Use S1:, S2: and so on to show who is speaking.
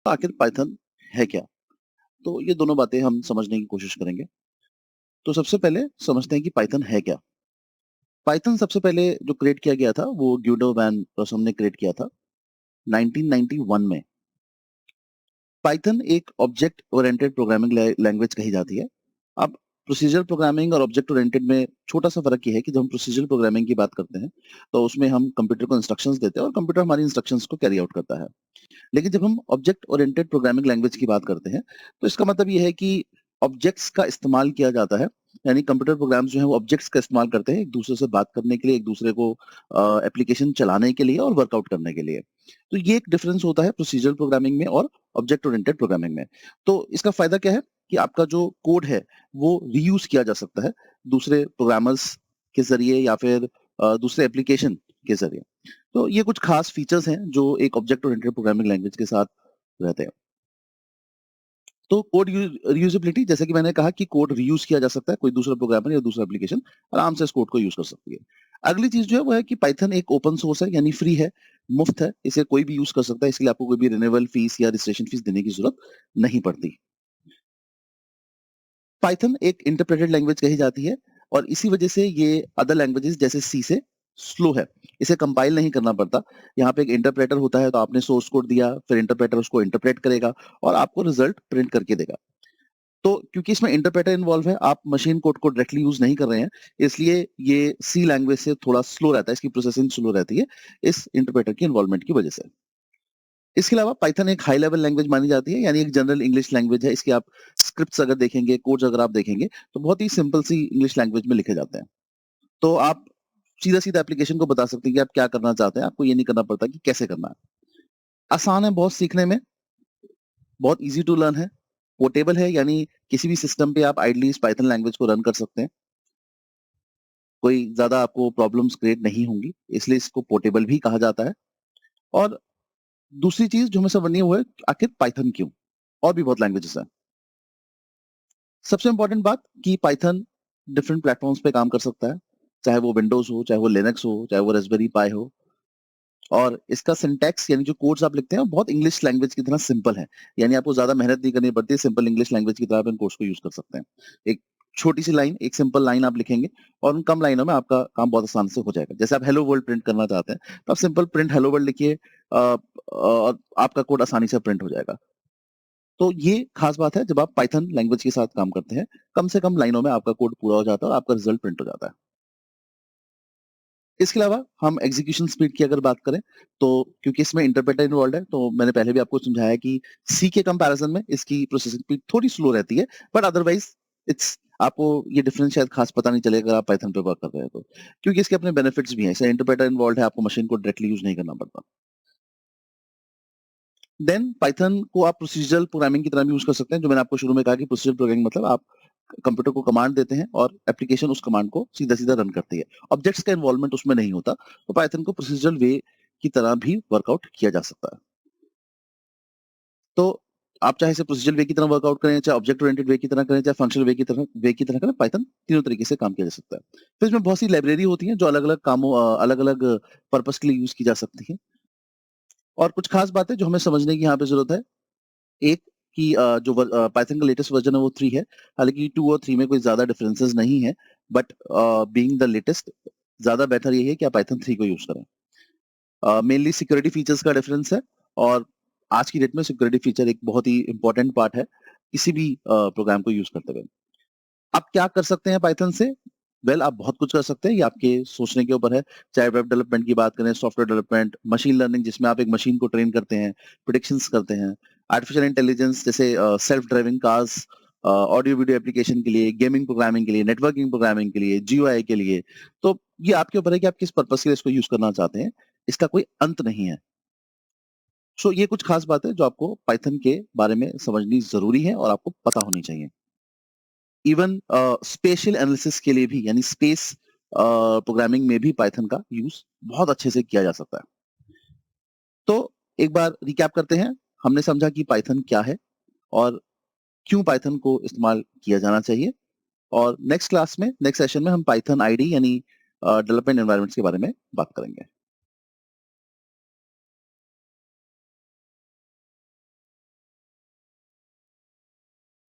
S1: तो आखिर पाइथन है क्या? तो ये दोनों बातें हम समझने की कोशिश करेंगे। तो सबसे पहले समझते हैं कि पाइथन है क्या? पाइथन सबसे पहले जो क्रिएट किया गया था वो ग्यूडो वैन रसम ने क्रिएट किया था 1991 में। पाइथन एक ऑब्जेक्ट ओरिएंटेड प्रोग्रामिंग लैंग्वेज कही जाती है। अब प्रोसीजरल प्रोग्रामिंग और ऑब्जेक्ट ओरिएंटेड में छोटा सा फर्क ये है कि जब हम प्रोसीजरल प्रोग्रामिंग की बात करते हैं तो उसमें हम कंप्यूटर को इंस्ट्रक्शंस देते हैं और कंप्यूटर हमारी इंस्ट्रक्शंस को कैरी आउट करता है। लेकिन जब हम ऑब्जेक्ट ओरिएंटेड प्रोग्रामिंग लैंग्वेज की बात करते हैं तो इसका मतलब ये है कि ऑब्जेक्ट्स का इस्तेमाल किया जाता है। यानी कंप्यूटर प्रोग्राम्स जो है वो ऑब्जेक्ट्स का इस्तेमाल करते हैं एक दूसरे से बात करने के लिए, एक दूसरे को एप्लीकेशन चलाने के लिए और वर्कआउट करने के लिए। तो ये एक डिफरेंस होता है प्रोसीजरल प्रोग्रामिंग में और ऑब्जेक्ट ओरिएंटेड प्रोग्रामिंग में। तो इसका फायदा क्या है कि आपका जो कोड है वो रीयूज किया जा सकता है दूसरे प्रोग्रामर्स के जरिए या फिर दूसरे एप्लीकेशन के जरिए। तो ये कुछ खास फीचर्स हैं जो एक ऑब्जेक्ट ओरिएंटेड प्रोग्रामिंग लैंग्वेज के साथ रहते हैं। तो कोड रीयूजेबिलिटी, जैसे कि मैंने कहा कि कोड रीयूज किया जा सकता है, कोई दूसरा प्रोग्रामर या दूसरा एप्लीकेशन आराम से इस कोड को यूज कर सकती है। अगली चीज जो है वो है कि पाइथन एक ओपन सोर्स है, यानी फ्री है, मुफ्त है, इसे कोई भी यूज कर सकता है, इसके लिए आपको कोई भी रिन्यूअल फीस या रजिस्ट्रेशन फीस देने की जरूरत नहीं पड़ती। पाइथन एक इंटरप्रेटेड लैंग्वेज कही जाती है और इसी वजह से ये अदर लैंग्वेजेस जैसे सी से स्लो है। इसे कंपाइल नहीं करना पड़ता। यहाँ पे एक इंटरप्रेटर होता है, तो आपने सोर्स कोड दिया, फिर इंटरप्रेटर उसको इंटरप्रेट करेगा और आपको रिजल्ट प्रिंट करके देगा। तो क्योंकि इसमें इंटरप्रेटर इन्वॉल्व है, आप मशीन कोड को डायरेक्टली यूज नहीं कर रहे हैं, इसलिए ये सी लैंग्वेज से थोड़ा स्लो रहता है, इसकी प्रोसेसिंग स्लो रहती है इस इंटरप्रेटर की इन्वॉल्वमेंट की वजह से। इसके अलावा पाइथन एक हाई लेवल लैंग्वेज मानी जाती है, यानी एक जनरल इंग्लिश लैंग्वेज है। इसके आप स्क्रिप्ट्स अगर देखेंगे, कोड्स अगर आप देखेंगे, तो बहुत ही सिंपल सी इंग्लिश लैंग्वेज में लिखे जाते हैं। तो आप सीधा-सीधा एप्लीकेशन को बता सकते हैं कि आप क्या करना चाहते हैं, आपको ये नहीं करना पड़ता कि कैसे करना है। आसान है बहुत सीखने में, बहुत ईज़ी टू लर्न है, पोर्टेबल है, यानी किसी भी सिस्टम पे आप आइडली इस पाइथन लैंग्वेज को रन कर सकते हैं। कोई ज़्यादा आपको प्रॉब्लम्स क्रिएट नहीं होंगी, इसलिए इसको पोर्टेबल भी कहा जाता है। और दूसरी चीज़ जो हमें समझनी है वो है आखिर पाइथन क्यों? और भी बहुत लैंग्वेजेस हैं। सबसे इम्पोर्टेंट बात कि पाइथन डिफरेंट प्लेटफ़ॉर्म्स पे काम कर सकता है, चाहे वो विंडोज़ हो, चाहे वो लिनक्स हो, चाहे वो रास्पबेरी पाई हो। और इसका सिंटैक्स, यानी जो कोड्स आप लिखते हैं, वो बहुत इंग्लिश लैंग्वेज की तरह सिंपल है। यानी आपको ज़्यादा मेहनत नहीं करनी पड़ती है, सिंपल इंग्लिश लैंग्वेज की तरह आप इन कोड्स को यूज़ कर सकते हैं। एक छोटी-सी लाइन, एक सिंपल लाइन आप लिखेंगे और उन कम लाइनों में आपका काम बहुत आसान से हो जाएगा। जैसे आप हेलो वर्ल्ड प्रिंट करना चाहते हैं, तो आप सिंपल प्रिंट हेलो वर्ल्ड लिखिए, और आपका कोड आसानी से प्रिंट हो जाएगा। तो ये खास बात है जब आप पाइथन लैंग्वेज के साथ काम करते हैं, कम से कम लाइनों में आपका कोड पूरा हो जाता है और आपका रिजल्ट प्रिंट हो जाता है। इसके अलावा हम एग्जीक्यूशन स्पीड की अगर बात करें, तो क्योंकि इसमें इंटरप्रेटर इन्वॉल्व है, तो मैंने पहले भी आपको समझाया कि सी के कंपैरिजन में इसकी प्रोसेसिंग स्पीड थोड़ी स्लो रहती है, बट अदरवाइज इट्स आपको ये डिफरेंस शायद खास पता नहीं चलेगा अगर आप पाइथन पे वर्क कर रहे हैं तो, क्योंकि इसके अपने बेनिफिट्स भी हैं। इससे इंटरप्रेटर इन्वॉल्व है, आपको मशीन को डायरेक्टली यूज नहीं करना पड़ता। देन पाइथन को आप प्रोसीजरल प्रोग्रामिंग की तरह भी यूज कर सकते हैं। जो मैंने आपको शुरू में कहा कि प्रोसीजरल प्रोग्रामिंग मतलब आप कंप्यूटर को कमांड देते हैं और एप्लीकेशन उस कमांड को सीधा-सीधा रन करती है। ऑब्जेक्ट्स का इन्वॉल्वमेंट उसमें नहीं होता, तो पाइथन को प्रोसीजरल वे की तरह भी वर्कआउट किया जा सकता है। तो आप चाहे इसे प्रोसीजरल वे की तरह वर्कआउट करें, चाहे ऑब्जेक्ट ओरिएंटेड वे की तरह करें, चाहे फंक्शनल वे की तरह करें, पाइथन तीनों तरीके से काम किया जा सकता है। फिर इसमें बहुत सी लाइब्रेरी होती हैं जो अलग-अलग कामों अलग-अलग पर्पस के लिए यूज की जा सकती हैं। और कुछ खास बातें जो हमें समझने की यहाँ पे जरूरत है, एक कि जो पाइथन का लेटेस्ट वर्जन है वो 3 है। हालाँकि 2 और 3 में कोई ज़्यादा डिफरेंसेस नहीं है, बट बीइंग द लेटेस्ट ज़्यादा बेहतर यही है कि आप पाइथन 3 को यूज़ करें। मेनली सिक्योरिटी फीचर्स का डिफरेंस है और आज की डेट में सिक्योरिटी फीचर एक बहुत ही इम्पोर्टेंट पार्ट है, किसी भी प्रोग्राम को यूज़ करते हुए। आप क्या कर सकते हैं पाइथन से? आप बहुत कुछ कर सकते हैं, ये आपके सोचने के ऊपर है। चाहे वेब डेवलपमेंट की बात करें, सॉफ्टवेयर डेवलपमेंट, मशीन लर्निंग जिसमें आप एक मशीन को ट्रेन करते हैं, प्रेडिक्शंस करते हैं, आर्टिफिशियल इंटेलिजेंस जैसे self driving cars, audio video application के लिए, गेमिंग प्रोग्रामिंग के लिए, नेटवर्किंग प्रोग्रामिंग के लिए, जीयूआई के लिए। तो ये आपके ऊपर है कि आप किस पर्पस के लिए इसको यूज़ करना चाहते हैं। इसका कोई अंत नहीं है। सो ये कुछ खास बातें जो आपको पाइथन के बारे में समझनी ज़रूरी है और आपको पता होनी चाहिए। इवन स्पेशियल एनालिसिस के लिए भी, यानी स्पेस प्रोग्रामिंग में भी पाइथन का यूज बहुत अच्छे से किया जा सकता है। तो एक बार रिकैप करते हैं। हमने समझा कि पाइथन क्या है और क्यों पाइथन को इस्तेमाल किया जाना चाहिए। और नेक्स्ट क्लास में, नेक्स्ट सेशन में हम पाइथन आईडी यानी डेवलपमेंट एनवायरनमेंट्स के बारे में बात करेंगे।